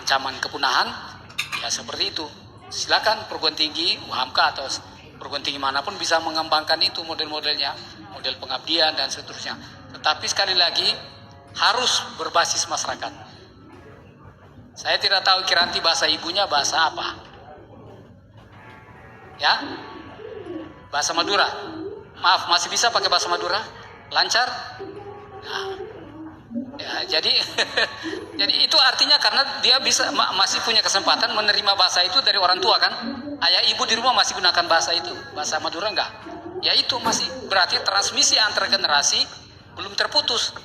ancaman kepunahan, ya seperti itu. Silakan perguruan tinggi, UHAMKA atau perguruan tinggi manapun bisa mengembangkan itu model-modelnya, model pengabdian dan seterusnya. Tetapi sekali lagi harus berbasis masyarakat. Saya tidak tahu Kiranti bahasa ibunya bahasa apa. Ya, bahasa Madura. Maaf, masih bisa pakai bahasa Madura? Lancar? Nah, ya, jadi jadi itu artinya karena dia bisa masih punya kesempatan menerima bahasa itu dari orang tua kan. Ayah ibu di rumah masih gunakan bahasa itu, bahasa Madura enggak. Ya itu masih berarti transmisi antar generasi belum terputus.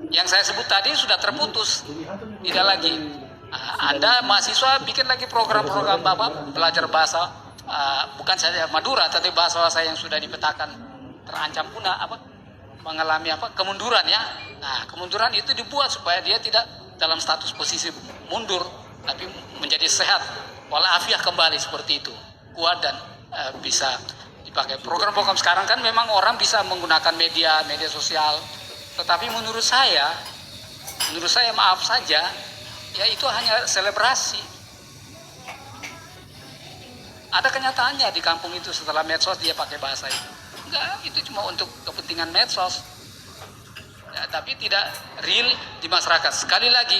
Yang saya sebut tadi sudah terputus, tidak lagi. Anda mahasiswa bikin lagi program-program Bapak belajar bahasa bukan saja Madura, tapi bahasa-bahasa yang sudah dipetakan terancam punah mengalami kemunduran ya. Nah, kemunduran itu dibuat supaya dia tidak dalam status posisi mundur, tapi menjadi sehat, walafiat kembali seperti itu, kuat dan bisa dipakai. Program-program sekarang kan memang orang bisa menggunakan media sosial, tetapi menurut saya maaf saja, ya itu hanya selebrasi. Ada kenyataannya di kampung itu setelah medsos dia pakai bahasa itu. Enggak, itu cuma untuk kepentingan medsos. Ya, tapi tidak real di masyarakat. Sekali lagi,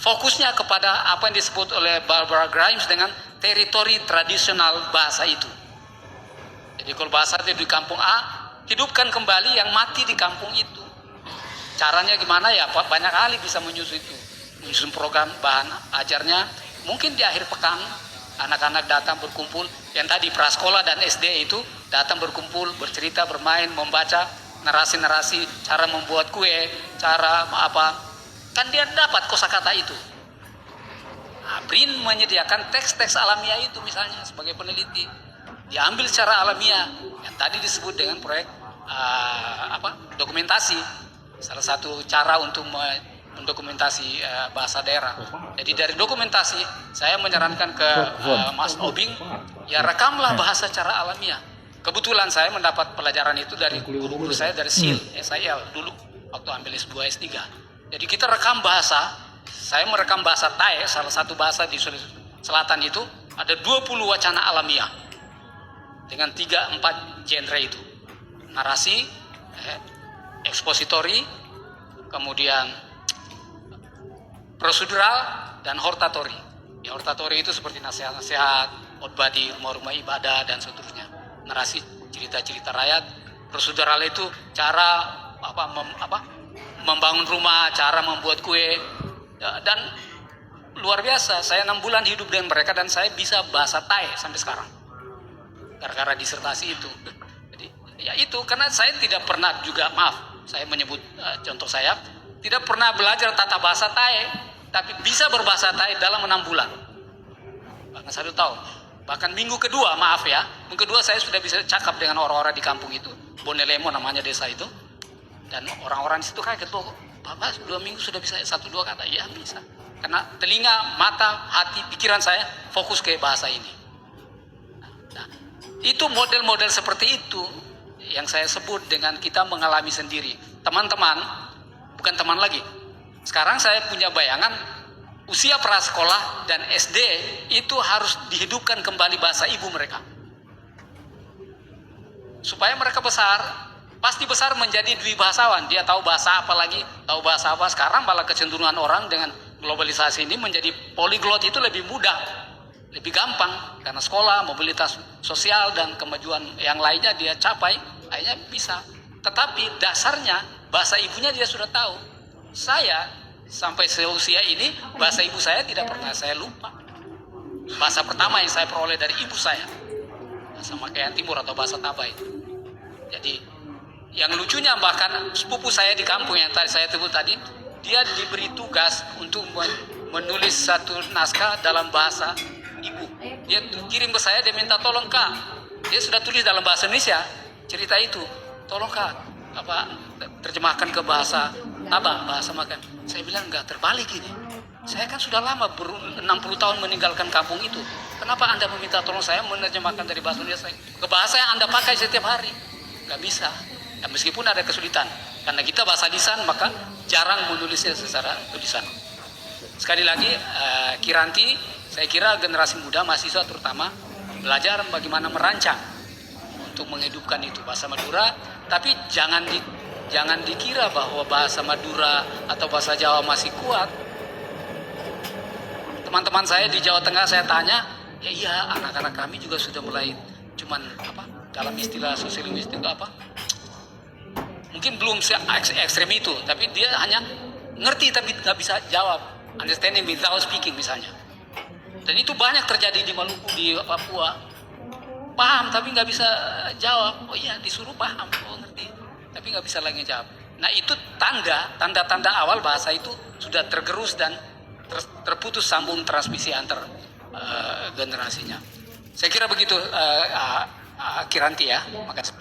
fokusnya kepada apa yang disebut oleh Barbara Grimes dengan teritori tradisional bahasa itu. Jadi kalau bahasa itu di kampung A, hidupkan kembali yang mati di kampung itu. Caranya gimana ya? Banyak kali bisa menyusun itu. Menyusun program bahan ajarnya. Mungkin di akhir pekan, anak-anak datang berkumpul, yang tadi prasekolah dan SD itu datang berkumpul, bercerita, bermain, membaca narasi-narasi, cara membuat kue, cara kan dia dapat kosakata itu. BRIN menyediakan teks-teks alamiah itu misalnya sebagai peneliti, diambil secara alamiah, yang tadi disebut dengan proyek dokumentasi, salah satu cara untuk mendokumentasi bahasa daerah. Jadi dari dokumentasi saya menyarankan ke Mas Obing, ya rekamlah bahasa secara alamiah. Kebetulan saya mendapat pelajaran itu dari guru-guru saya dari SIL dulu waktu ambil S2 S3. Jadi kita rekam bahasa, saya merekam bahasa Tae, salah satu bahasa di Sulawesi Selatan itu ada 20 wacana alamiah dengan 3-4 genre itu. Narasi, ekspositori, kemudian prosedural dan hortatori. Ya, hortatori itu seperti nasihat-nasihat, khotbah di rumah-rumah ibadah dan seterusnya. Narasi cerita-cerita rakyat. Prosedural itu cara membangun rumah, cara membuat kue, ya, dan luar biasa. Saya 6 bulan hidup dengan mereka dan saya bisa bahasa Thai sampai sekarang. Gara-gara disertasi itu. Jadi ya itu karena saya tidak pernah juga saya menyebut contoh saya tidak pernah belajar tata bahasa Thai, tapi bisa berbahasa Thai dalam 6 bulan, bahkan 1 tahun. Bahkan minggu kedua, minggu kedua saya sudah bisa cakap dengan orang-orang di kampung itu, Bonelemo namanya desa itu, dan orang-orang di situ kaget, Bapak 2 minggu sudah bisa 1-2 kata, ya bisa, karena telinga, mata, hati, pikiran saya fokus ke bahasa ini. Nah, itu model-model seperti itu yang saya sebut dengan kita mengalami sendiri. Teman-teman, bukan teman lagi. Sekarang saya punya bayangan usia prasekolah dan SD itu harus dihidupkan kembali bahasa ibu mereka. Supaya mereka pasti besar menjadi dwibahasawan. Dia tahu bahasa apa lagi, tahu bahasa apa. Sekarang malah kecenderungan orang dengan globalisasi ini menjadi polyglot itu lebih mudah, lebih gampang. Karena sekolah, mobilitas sosial dan kemajuan yang lainnya dia capai, akhirnya bisa. Tetapi dasarnya bahasa ibunya dia sudah tahu. Saya sampai seusia ini bahasa ibu saya tidak pernah saya lupa. Bahasa pertama yang saya peroleh dari ibu saya bahasa Makayan Timur atau bahasa Tabai. Jadi yang lucunya bahkan sepupu saya di kampung yang tadi saya sebut tadi, dia diberi tugas untuk menulis satu naskah dalam bahasa ibu. Dia kirim ke saya, dia minta tolong Kak, dia sudah tulis dalam bahasa Indonesia cerita itu, tolong Kak terjemahkan ke bahasa bahasa Makayan. Saya bilang enggak, terbalik ini. Saya kan sudah lama 60 tahun meninggalkan kampung itu. Kenapa Anda meminta tolong saya menerjemahkan dari bahasa Indonesia ke bahasa yang Anda pakai setiap hari? Enggak bisa. Ya, meskipun ada kesulitan. Karena kita bahasa lisan maka jarang menulisnya secara tulisan. sekali lagi Kiranti, saya kira generasi muda mahasiswa terutama belajar bagaimana merancang untuk menghidupkan itu bahasa Madura, tapi jangan dikira bahwa bahasa Madura atau bahasa Jawa masih kuat. Teman-teman saya di Jawa Tengah saya tanya, ya iya anak-anak kami juga sudah mulai cuman apa dalam istilah sosiolingwistik apa? Mungkin belum ekstrem itu, tapi dia hanya ngerti tapi nggak bisa jawab, understanding without speaking misalnya. Dan itu banyak terjadi di Maluku, di Papua. Paham tapi nggak bisa jawab. Oh iya disuruh paham, oh ngerti, tapi nggak bisa lagi jawab. Nah itu tanda-tanda awal bahasa itu sudah tergerus dan terputus sambung transmisi antar generasinya. Saya kira begitu, Kiranti ya. Makasih.